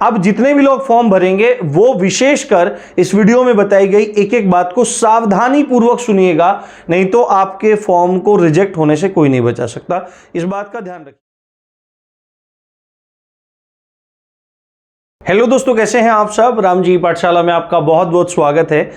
अब जितने भी लोग फॉर्म भरेंगे वो विशेषकर इस वीडियो में बताई गई एक एक बात को सावधानी पूर्वक सुनिएगा, नहीं तो आपके फॉर्म को रिजेक्ट होने से कोई नहीं बचा सकता। इस बात का ध्यान रखिए। हेलो दोस्तों, कैसे हैं आप सब। राम जी पाठशाला में आपका बहुत बहुत स्वागत है।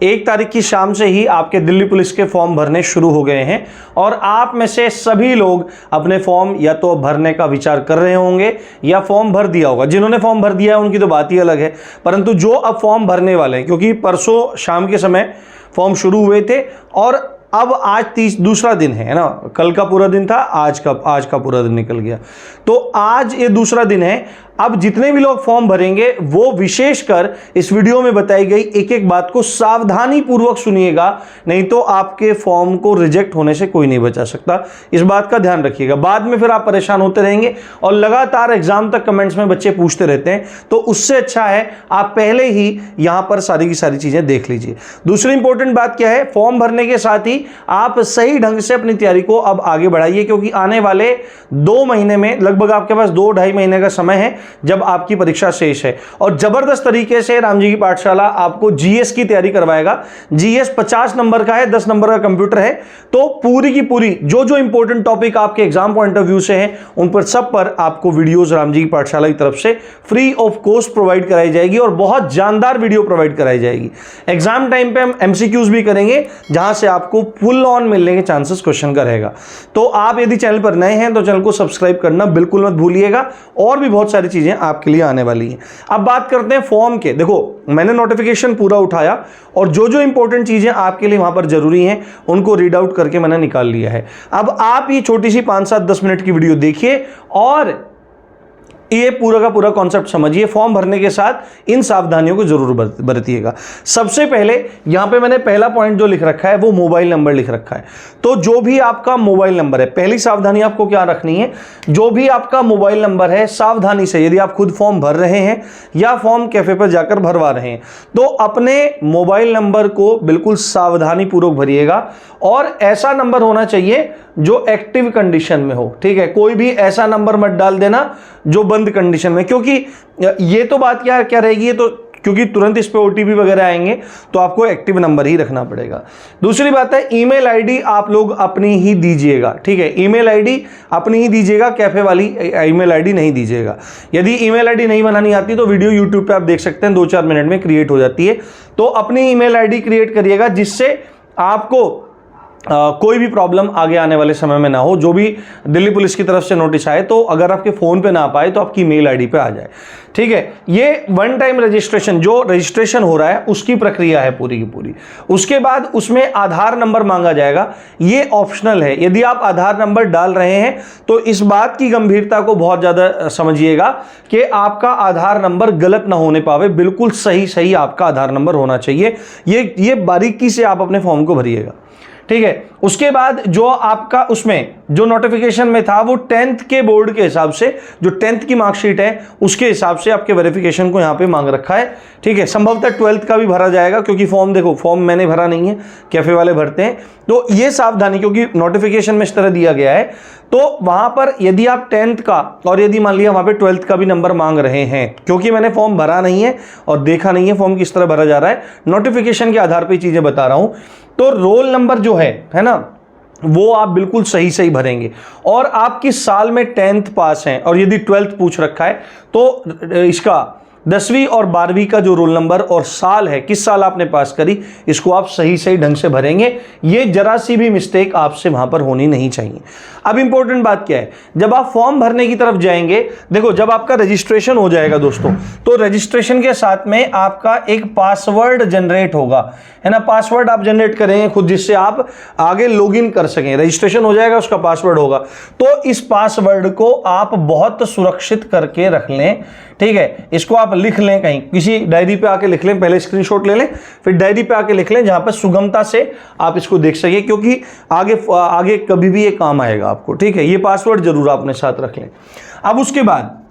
1 तारीख की शाम से ही आपके दिल्ली पुलिस के फॉर्म भरने शुरू हो गए हैं और आप में से सभी लोग अपने फॉर्म या तो भरने का विचार कर रहे होंगे या फॉर्म भर दिया होगा। जिन्होंने फॉर्म भर दिया है उनकी तो बात ही अलग है, परंतु जो अब फॉर्म भरने वाले हैं, क्योंकि परसों शाम के समय फॉर्म शुरू हुए थे और अब आज दूसरा दिन है ना। कल का पूरा दिन था, आज का पूरा दिन निकल गया, तो आज ये दूसरा दिन है। अब जितने भी लोग फॉर्म भरेंगे वो विशेषकर इस वीडियो में बताई गई एक एक बात को सावधानी पूर्वक सुनिएगा, नहीं तो आपके फॉर्म को रिजेक्ट होने से कोई नहीं बचा सकता। इस बात का ध्यान रखिएगा, बाद में फिर आप परेशान होते रहेंगे और लगातार एग्जाम तक कमेंट्स में बच्चे पूछते रहते हैं, तो उससे अच्छा है आप पहले ही यहां पर सारी की सारी चीजें देख लीजिए। दूसरी इंपॉर्टेंट बात क्या है, फॉर्म भरने के साथ ही आप सही ढंग से अपनी तैयारी को अब आगे बढ़ाइए, क्योंकि आने वाले 2 महीने में लगभग आपके पास 2-2.5 महीने का समय है जब आपकी परीक्षा शेष है। और जबरदस्त तरीके से राम जी की पाठशाला आपको जीएस की तैयारी करवाएगा। जीएस 50 नंबर का है, 10 नंबर का कंप्यूटर है, तो पूरी की पूरी जो इंपॉर्टेंट टॉपिक आपके एग्जाम पॉइंट ऑफ व्यू से हैं उन पर सब पर आपको वीडियोस राम जी की पाठशाला की तरफ से फ्री ऑफ कॉस्ट प्रोवाइड कराई जाएगी और बहुत जानदार वीडियो प्रोवाइड कराई जाएगी। एग्जाम टाइम पे हम एमसीक्यूज भी करेंगे जहां से आपको फुल ऑन मिलने के चांसेस क्वेश्चन का रहेगा। तो आप यदि चैनल पर नए हैं तो चैनल को सब्सक्राइब करना बिल्कुल मत भूलिएगा, और भी बहुत सारी चीजें आपके लिए आने वाली हैं। अब बात करते हैं फॉर्म के। देखो, मैंने नोटिफिकेशन पूरा उठाया और जो इंपॉर्टेंट चीजें आपके लिए वहां पर जरूरी हैं उनको रीड आउट करके मैंने निकाल लिया है। अब आप ये छोटी सी 5-7-10 मिनट की वीडियो देखिए और ये पूरा का पूरा कॉन्सेप्ट समझिए। फॉर्म भरने के साथ इन सावधानियों को जरूर बरतिएगा। सबसे पहले यहां पे मैंने पहला पॉइंट जो लिख रखा है वो मोबाइल नंबर लिख रखा है। तो जो भी आपका मोबाइल नंबर है, पहली सावधानी आपको क्या रखनी है, जो भी आपका मोबाइल नंबर है सावधानी से, यदि आप खुद फॉर्म भर रहे हैं या फॉर्म कैफे पर जाकर भरवा रहे हैं, तो अपने मोबाइल नंबर को बिल्कुल सावधानी पूर्वक भरिएगा और ऐसा नंबर होना चाहिए जो एक्टिव कंडीशन में हो। ठीक है, कोई भी ऐसा नंबर मत डाल देना जो बंद कंडीशन में, क्योंकि ये तो बात क्या रहेगी, ये तो क्योंकि तुरंत इस पे ओटीपी वगैरह आएंगे तो आपको एक्टिव नंबर ही रखना पड़ेगा। दूसरी बात है, ईमेल आईडी आप लोग अपनी ही दीजिएगा। ठीक है, ईमेल आईडी अपनी ही दीजिएगा, कैफे वाली ईमेल आईडी नहीं दीजिएगा। यदि ईमेल आईडी नहीं बनानी आती तो वीडियो यूट्यूब पे आप देख सकते हैं, 2-4 मिनट में क्रिएट हो जाती है। तो अपनी ईमेल आईडी क्रिएट करिएगा जिससे आपको कोई भी प्रॉब्लम आगे आने वाले समय में ना हो। जो भी दिल्ली पुलिस की तरफ से नोटिस आए तो अगर आपके फोन पे ना पाए तो आपकी मेल आईडी पे आ जाए। ठीक है, ये 1 टाइम रजिस्ट्रेशन, जो रजिस्ट्रेशन हो रहा है उसकी प्रक्रिया है पूरी की पूरी। उसके बाद उसमें आधार नंबर मांगा जाएगा, ये ऑप्शनल है। यदि आप आधार नंबर डाल रहे हैं तो इस बात की गंभीरता को बहुत ज्यादा समझिएगा कि आपका आधार नंबर गलत ना होने पावे, बिल्कुल सही आपका आधार नंबर होना चाहिए। ये बारीकी से आप अपने फॉर्म को भरिएगा। ठीक है, उसके बाद जो आपका उसमें जो नोटिफिकेशन में था वो 10th के बोर्ड के हिसाब से, जो 10th की मार्कशीट है उसके हिसाब से आपके वेरिफिकेशन को यहां पे मांग रखा है। ठीक है, संभवतः 12th का भी भरा जाएगा, क्योंकि फॉर्म देखो, फॉर्म मैंने भरा नहीं है, कैफे वाले भरते हैं। तो ये सावधानी, क्योंकि नोटिफिकेशन में इस तरह दिया गया है, तो वहां पर यदि आप 10th का और यदि मान लिया वहां पे 12th का भी नंबर मांग रहे हैं, क्योंकि मैंने फॉर्म भरा नहीं है और देखा नहीं है फॉर्म किस तरह भरा जा रहा है, नोटिफिकेशन के आधार पर चीजें बता रहा हूं। तो रोल नंबर जो है ना, वो आप बिल्कुल सही भरेंगे। और आप किस साल में 10th पास हैं, और यदि 12th पूछ रखा है तो इसका 10वीं और 12वीं का जो रोल नंबर और साल है, किस साल आपने पास करी, इसको आप सही ढंग से भरेंगे। ये जरा सी भी मिस्टेक आपसे वहां पर होनी नहीं चाहिए। अब इंपॉर्टेंट बात क्या है, जब आप फॉर्म भरने की तरफ जाएंगे, देखो जब आपका रजिस्ट्रेशन हो जाएगा दोस्तों, तो रजिस्ट्रेशन के साथ में आपका एक पासवर्ड जनरेट होगा, है ना। पासवर्ड आप जनरेट करेंगे खुद, जिससे आप आगे लॉगिन कर सकें। रजिस्ट्रेशन हो जाएगा, उसका पासवर्ड होगा, तो इस पासवर्ड को आप बहुत सुरक्षित करके रख लें। ठीक है, इसको आप लिख लें, कहीं किसी डायरी पे आके लिख लें, पहले स्क्रीनशॉट ले लें, फिर डायरी पे आके लिख लें, जहां पर सुगमता से आप इसको देख सके, क्योंकि आगे कभी भी ये काम आएगा आपको। ठीक है, ये पासवर्ड जरूर अपने साथ रख लें। अब उसके बाद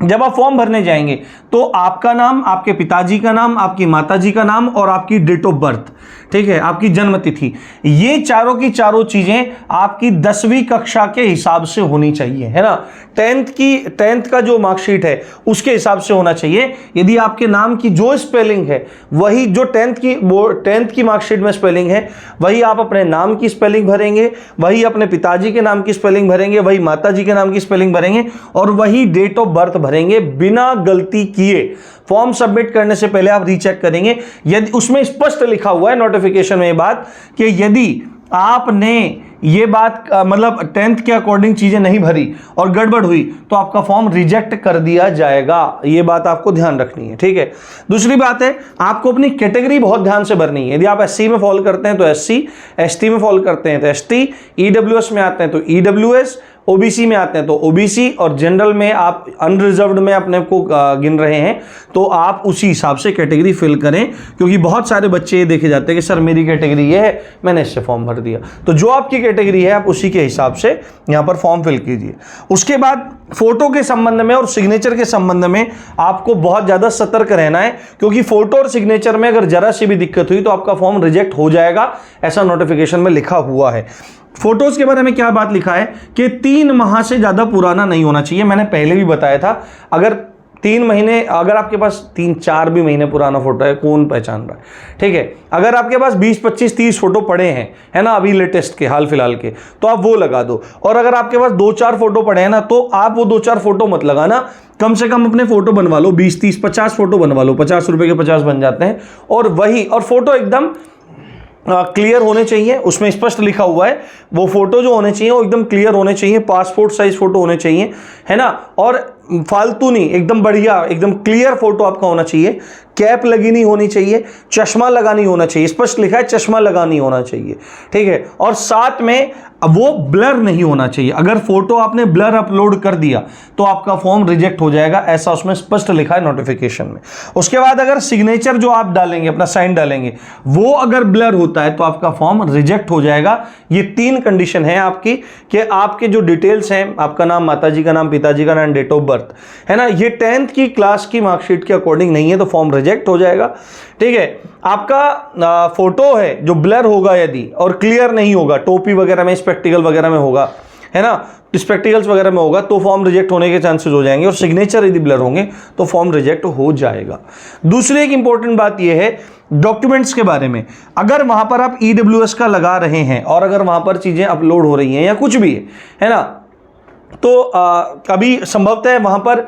जब आप फॉर्म भरने जाएंगे तो आपका नाम, आपके पिताजी का नाम, आपकी माताजी का नाम और आपकी डेट ऑफ बर्थ, ठीक है, आपकी जन्म तिथि, ये चारों की चारों चीजें आपकी 10वीं कक्षा के हिसाब से होनी चाहिए, है ना। 10th का जो मार्कशीट है उसके हिसाब से होना चाहिए। यदि आपके नाम की जो स्पेलिंग है वही जो 10th की मार्कशीट में स्पेलिंग है, वही आप अपने नाम की स्पेलिंग भरेंगे, वही अपने पिताजी के नाम की स्पेलिंग भरेंगे, वही माताजी के नाम की स्पेलिंग भरेंगे और वही डेट ऑफ बर्थ भरेंगे बिना गलती किए। फॉर्म सबमिट करने से पहले आप रीचेक करेंगे, यदि उसमें स्पष्ट लिखा हुआ है नोटिफिकेशन में ये बात कि यदि आपने ये बात मतलब 10th के अकॉर्डिंग चीजें नहीं भरी और गड़बड़ हुई तो आपका फॉर्म रिजेक्ट कर दिया जाएगा। ये बात आपको ध्यान रखनी है, ठीक है। दूसरी बात है, आपको अपनी कैटेगरी बहुत ध्यान से भरनी है। यदि आप SC में फॉलो करते हैं तो SC, ST में फॉलो करते हैं तो ST, EWS में आते हैं तो EWS, OBC में आते हैं तो OBC और जनरल में आप अनरिजर्व्ड में अपने को गिन रहे हैं तो आप उसी हिसाब से कैटेगरी फिल करें, क्योंकि बहुत सारे बच्चे ये देखे जाते हैं कि सर मेरी कैटेगरी ये है, मैंने इससे फॉर्म भर दिया। तो जो आपकी कैटेगरी है आप उसी के हिसाब से यहां पर फॉर्म फिल कीजिए। उसके बाद फोटो के संबंध में और सिग्नेचर के संबंध में आपको बहुत ज्यादा सतर्क रहना है, क्योंकि फोटो और सिग्नेचर में अगर जरा सी भी दिक्कत हुई तो आपका फॉर्म रिजेक्ट हो जाएगा, ऐसा नोटिफिकेशन में लिखा हुआ है। फोटोज के बारे में क्या बात लिखा है कि 3 माह से ज्यादा पुराना नहीं होना चाहिए। मैंने पहले भी बताया था, अगर 3 महीने, अगर आपके पास 3-4 भी महीने पुराना फोटो है, कौन पहचान रहा है, ठीक है। अगर आपके पास 20, 25, 30 फोटो पड़े हैं, है ना, अभी लेटेस्ट के, हाल फिलहाल के, तो आप वो लगा दो। और अगर आपके पास 2-4 फोटो पड़े हैं ना, तो आप वो 2-4 फोटो मत लगाना, कम से कम अपने फोटो बनवा लो, 20, 30, 50 फोटो बनवा लो, 50 रुपए के 50 बन जाते हैं। और फोटो एकदम क्लियर होने चाहिए, उसमें स्पष्ट लिखा हुआ है, वो फोटो जो होने चाहिए वो एकदम क्लियर होने चाहिए, पासपोर्ट साइज फोटो होने चाहिए, है ना। और फालतू नहीं, एकदम बढ़िया, एकदम क्लियर फोटो आपका होना चाहिए। कैप लगी नहीं होनी चाहिए, चश्मा लगा नहीं होना चाहिए, स्पष्ट लिखा है चश्मा लगा नहीं होना चाहिए, ठीक है। और साथ में वो ब्लर नहीं होना चाहिए। अगर फोटो आपने ब्लर अपलोड कर दिया तो आपका फॉर्म रिजेक्ट हो जाएगा, ऐसा उसमें स्पष्ट लिखा है नोटिफिकेशन में। उसके बाद अगर सिग्नेचर जो आप डालेंगे, अपना साइन डालेंगे, वो अगर ब्लर होता है तो आपका फॉर्म रिजेक्ट हो जाएगा। ये 3 कंडीशन है आपकी कि आपके जो डिटेल्स हैं, आपका नाम, माताजी का नाम, पिताजी का नाम, डेट ऑफ बर्थ, है ना, ये 10th की क्लास की मार्कशीट के अकॉर्डिंग नहीं है तो फॉर्म रिजेक्ट हो जाएगा, ठीक है। आपका फोटो है जो ब्लर होगा यदि और क्लियर नहीं होगा, टोपी वगैरह में, स्पेक्टिकल वगैरह में होगा, है ना, स्पेक्टिकल्स वगैरह में होगा, तो फॉर्म रिजेक्ट होने के चांसेस हो जाएंगे। और सिग्नेचर यदि ब्लर होंगे तो फॉर्म रिजेक्ट हो जाएगा। दूसरी एक इंपॉर्टेंट बात यह है डॉक्यूमेंट्स के बारे में। अगर वहां पर आप EWS का लगा रहे हैं और अगर वहां पर चीजें अपलोड हो रही हैं या कुछ भी है ना, तो कभी संभवतः वहां पर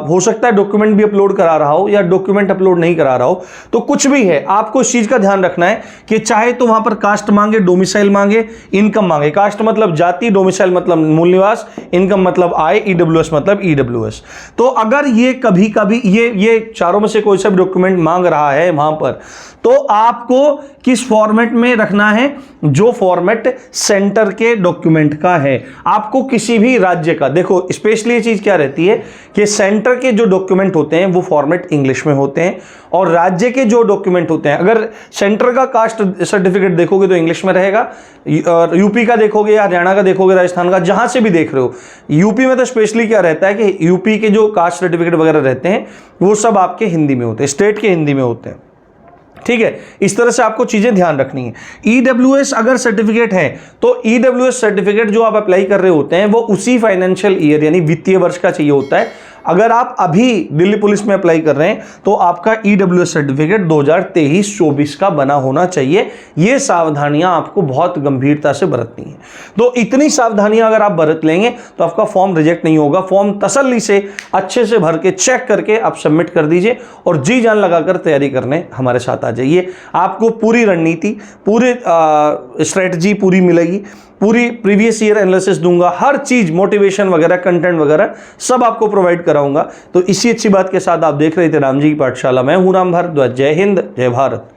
हो सकता है डॉक्यूमेंट भी अपलोड करा रहा हो या डॉक्यूमेंट अपलोड नहीं करा रहा हो, तो कुछ भी है, आपको इस चीज का ध्यान रखना है कि चाहे तो वहां पर कास्ट मांगे, डोमिसाइल मांगे, इनकम मांगे। कास्ट मतलब जाति, डोमिसाइल मतलब मूल निवास, इनकम मतलब आय, EWS मतलब EWS। तो अगर ये कभी कभी ये चारों में से कोई सा भी डॉक्यूमेंट मांग रहा है वहां पर, तो आपको किस फॉर्मेट में रखना है, जो फॉर्मेट सेंटर के डॉक्यूमेंट का है। आपको किसी भी राज्य का, देखो स्पेशली ये चीज क्या रहती है कि सेंटर के जो डॉक्यूमेंट होते हैं वो फॉर्मेट इंग्लिश में होते हैं और राज्य के जो डॉक्यूमेंट होते हैं, अगर सेंटर का कास्ट सर्टिफिकेट देखोगे तो इंग्लिश में रहेगा, और यूपी का देखोगे या हरियाणा का देखोगे, राजस्थान का, जहां से भी देख रहे हो, यूपी में तो स्पेशली क्या रहता है कि यूपी के जो कास्ट सर्टिफिकेट वगैरह रहते हैं वो सब आपके हिंदी में होते हैं, स्टेट के हिंदी में होते हैं, ठीक है। इस तरह से आपको चीजें ध्यान रखनी है। EWS अगर सर्टिफिकेट है तो EWS सर्टिफिकेट जो आप अप्लाई कर रहे होते हैं वो उसी फाइनेंशियल ईयर यानी वित्तीय वर्ष का चाहिए होता है। अगर आप अभी दिल्ली पुलिस में अप्लाई कर रहे हैं तो आपका EWS सर्टिफिकेट 2023-24 का बना होना चाहिए। ये सावधानियां आपको बहुत गंभीरता से बरतनी है। तो इतनी सावधानियां अगर आप बरत लेंगे तो आपका फॉर्म रिजेक्ट नहीं होगा। फॉर्म तसल्ली से अच्छे से भर के चेक करके आप सबमिट कर दीजिए और जी जान लगाकर तैयारी करने हमारे साथ आ जाइए। आपको पूरी रणनीति, पूरी स्ट्रेटजी पूरी मिलेगी, पूरी प्रीवियस ईयर एनालिसिस दूंगा, हर चीज, मोटिवेशन वगैरह, कंटेंट वगैरह सब आपको प्रोवाइड कराऊंगा। तो इसी अच्छी बात के साथ आप देख रहे थे राम जी की पाठशाला। मैं हूं राम भारद्वाज। जय हिंद, जय भारत।